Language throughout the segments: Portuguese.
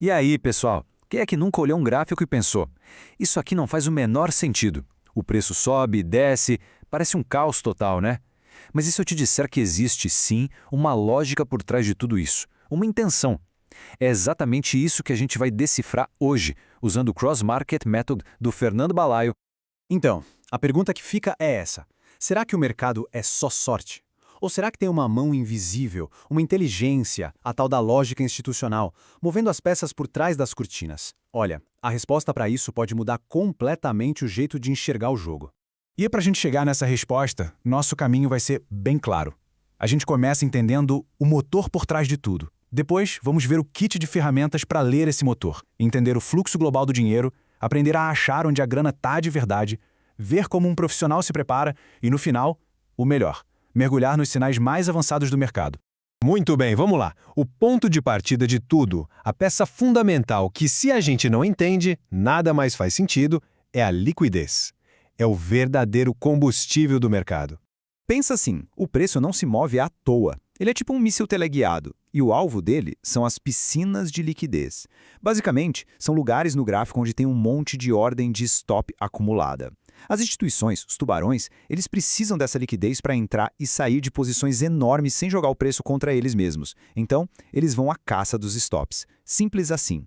E aí, pessoal? Quem é que nunca olhou um gráfico e pensou: isso aqui não faz o menor sentido? O preço sobe, desce, parece um caos total, né? Mas e se eu te disser que existe, sim, uma lógica por trás de tudo isso? Uma intenção. É exatamente isso que a gente vai decifrar hoje, usando o Cross Market Method do Fernando Balaio. Então, a pergunta que fica é essa: será que o mercado é só sorte? Ou será que tem uma mão invisível, uma inteligência, a tal da lógica institucional, movendo as peças por trás das cortinas? Olha, a resposta para isso pode mudar completamente o jeito de enxergar o jogo. E para a gente chegar nessa resposta, nosso caminho vai ser bem claro. A gente começa entendendo o motor por trás de tudo. Depois, vamos ver o kit de ferramentas para ler esse motor, entender o fluxo global do dinheiro, aprender a achar onde a grana está de verdade, ver como um profissional se prepara e, no final, o melhor: mergulhar nos sinais mais avançados do mercado. Muito bem, vamos lá. O ponto de partida de tudo, a peça fundamental que, se a gente não entende, nada mais faz sentido, é a liquidez. É o verdadeiro combustível do mercado. Pensa assim, o preço não se move à toa. Ele é tipo um míssil teleguiado, e o alvo dele são as piscinas de liquidez. Basicamente, são lugares no gráfico onde tem um monte de ordem de stop acumulada. As instituições, os tubarões, eles precisam dessa liquidez para entrar e sair de posições enormes sem jogar o preço contra eles mesmos. Então, eles vão à caça dos stops. Simples assim.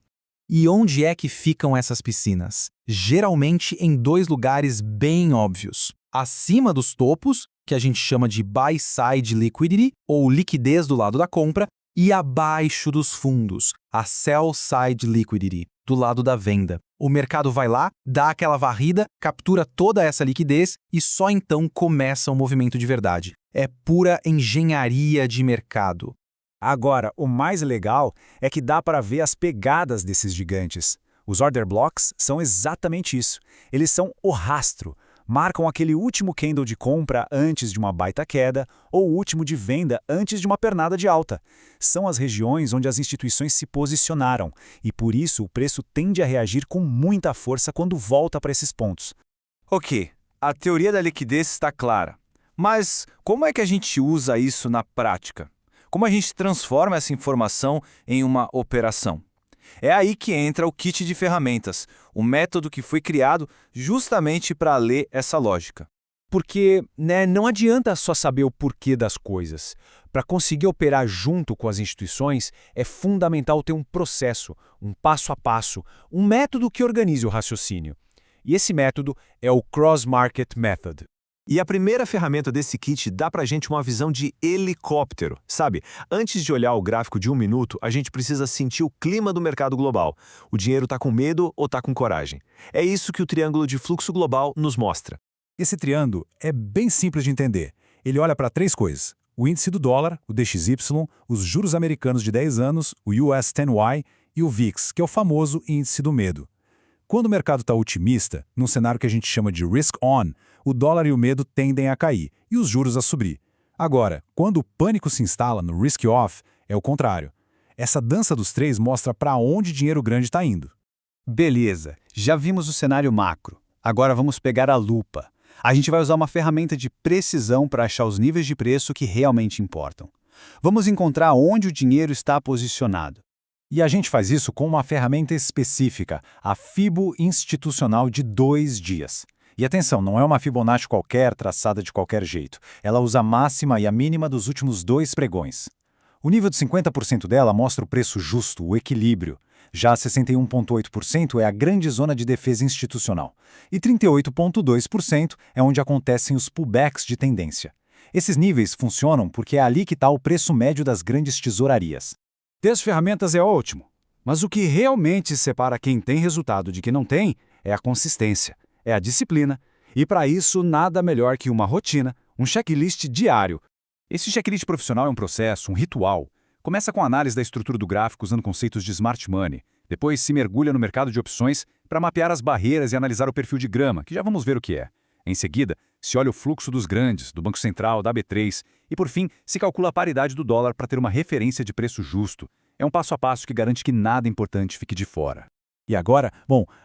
E onde é que ficam essas piscinas? Geralmente em dois lugares bem óbvios. Acima dos topos, que a gente chama de buy side liquidity, ou liquidez do lado da compra, e abaixo dos fundos, a sell side liquidity, do lado da venda. O mercado vai lá, dá aquela varrida, captura toda essa liquidez e só então começa o movimento de verdade. É pura engenharia de mercado. Agora, o mais legal é que dá para ver as pegadas desses gigantes. Os order blocks são exatamente isso. Eles são o rastro. Marcam aquele último candle de compra antes de uma baita queda ou o último de venda antes de uma pernada de alta. São as regiões onde as instituições se posicionaram e, por isso, o preço tende a reagir com muita força quando volta para esses pontos. Ok, a teoria da liquidez está clara. Mas como é que a gente usa isso na prática? Como a gente transforma essa informação em uma operação? É aí que entra o kit de ferramentas, o método que foi criado justamente para ler essa lógica. Porque, não adianta só saber o porquê das coisas. Para conseguir operar junto com as instituições, é fundamental ter um processo, um passo a passo, um método que organize o raciocínio. E esse método é o Cross Market Method. E a primeira ferramenta desse kit dá pra gente uma visão de helicóptero, sabe? Antes de olhar o gráfico de 1 minuto, a gente precisa sentir o clima do mercado global. O dinheiro tá com medo ou tá com coragem? É isso que o triângulo de fluxo global nos mostra. Esse triângulo é bem simples de entender. Ele olha para três coisas: o índice do dólar, o DXY, os juros americanos de 10 anos, o US 10Y e o VIX, que é o famoso índice do medo. Quando o mercado está otimista, num cenário que a gente chama de risk-on, o dólar e o medo tendem a cair e os juros a subir. Agora, quando o pânico se instala no risk-off, é o contrário. Essa dança dos três mostra para onde dinheiro grande está indo. Beleza, já vimos o cenário macro. Agora vamos pegar a lupa. A gente vai usar uma ferramenta de precisão para achar os níveis de preço que realmente importam. Vamos encontrar onde o dinheiro está posicionado. E a gente faz isso com uma ferramenta específica, a Fibo Institucional de 2 dias. E atenção, não é uma Fibonacci qualquer, traçada de qualquer jeito. Ela usa a máxima e a mínima dos últimos 2 pregões. O nível de 50% dela mostra o preço justo, o equilíbrio. Já 61,8% é a grande zona de defesa institucional. E 38,2% é onde acontecem os pullbacks de tendência. Esses níveis funcionam porque é ali que está o preço médio das grandes tesourarias. Ter as ferramentas é ótimo, mas o que realmente separa quem tem resultado de quem não tem é a consistência, é a disciplina, e para isso nada melhor que uma rotina, um checklist diário. Esse checklist profissional é um processo, um ritual. Começa com a análise da estrutura do gráfico usando conceitos de smart money. Depois se mergulha no mercado de opções para mapear as barreiras e analisar o perfil de grama, que já vamos ver o que é. Em seguida, se olha o fluxo dos grandes, do Banco Central, da B3, e por fim, se calcula a paridade do dólar para ter uma referência de preço justo. É um passo a passo que garante que nada importante fique de fora. E agora,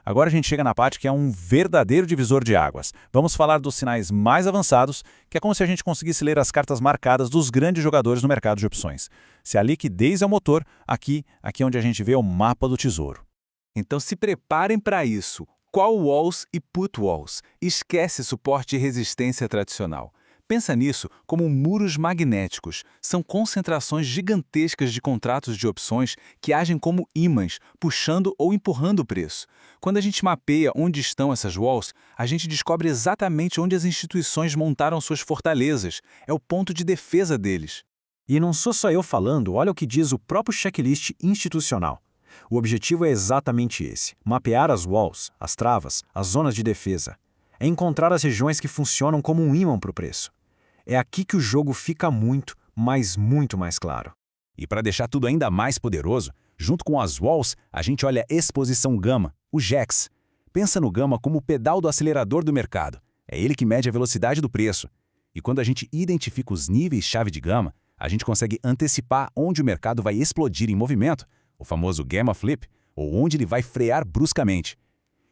agora a gente chega na parte que é um verdadeiro divisor de águas. Vamos falar dos sinais mais avançados, que é como se a gente conseguisse ler as cartas marcadas dos grandes jogadores no mercado de opções. Se a liquidez é o motor, aqui é onde a gente vê o mapa do tesouro. Então se preparem para isso. Call walls e put walls. Esquece suporte e resistência tradicional. Pensa nisso como muros magnéticos. São concentrações gigantescas de contratos de opções que agem como ímãs, puxando ou empurrando o preço. Quando a gente mapeia onde estão essas walls, a gente descobre exatamente onde as instituições montaram suas fortalezas. É o ponto de defesa deles. E não sou só eu falando, olha o que diz o próprio checklist institucional. O objetivo é exatamente esse: mapear as walls, as travas, as zonas de defesa. É encontrar as regiões que funcionam como um ímã para o preço. É aqui que o jogo fica muito, mas muito mais claro. E para deixar tudo ainda mais poderoso, junto com as walls, a gente olha a exposição gama, o JAX. Pensa no gama como o pedal do acelerador do mercado. É ele que mede a velocidade do preço. E quando a gente identifica os níveis-chave de gama, a gente consegue antecipar onde o mercado vai explodir em movimento, o famoso Gamma Flip, ou onde ele vai frear bruscamente.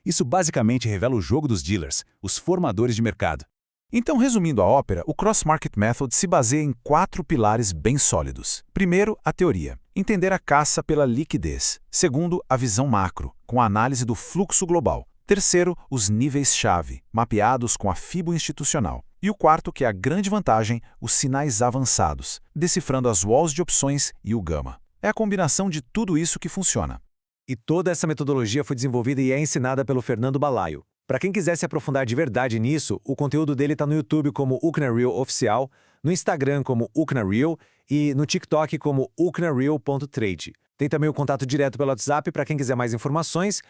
Isso basicamente revela o jogo dos dealers, os formadores de mercado. Então, resumindo a ópera, o Cross Market Method se baseia em 4 pilares bem sólidos. Primeiro, a teoria. Entender a caça pela liquidez. Segundo, a visão macro, com a análise do fluxo global. Terceiro, os níveis-chave, mapeados com a FIBO institucional. E o quarto, que é a grande vantagem, os sinais avançados, decifrando as walls de opções e o gama. É a combinação de tudo isso que funciona. E toda essa metodologia foi desenvolvida e é ensinada pelo Fernando Balaio. Para quem quiser se aprofundar de verdade nisso, o conteúdo dele está no YouTube como UCNAReal Oficial, no Instagram como UCNAReal e no TikTok como ucnareal.trade. Tem também o contato direto pelo WhatsApp para quem quiser mais informações.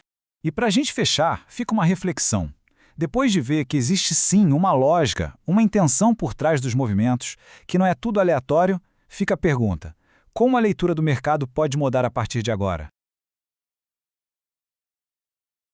E para a gente fechar, fica uma reflexão. Depois de ver que existe sim uma lógica, uma intenção por trás dos movimentos, que não é tudo aleatório, fica a pergunta: como a leitura do mercado pode mudar a partir de agora?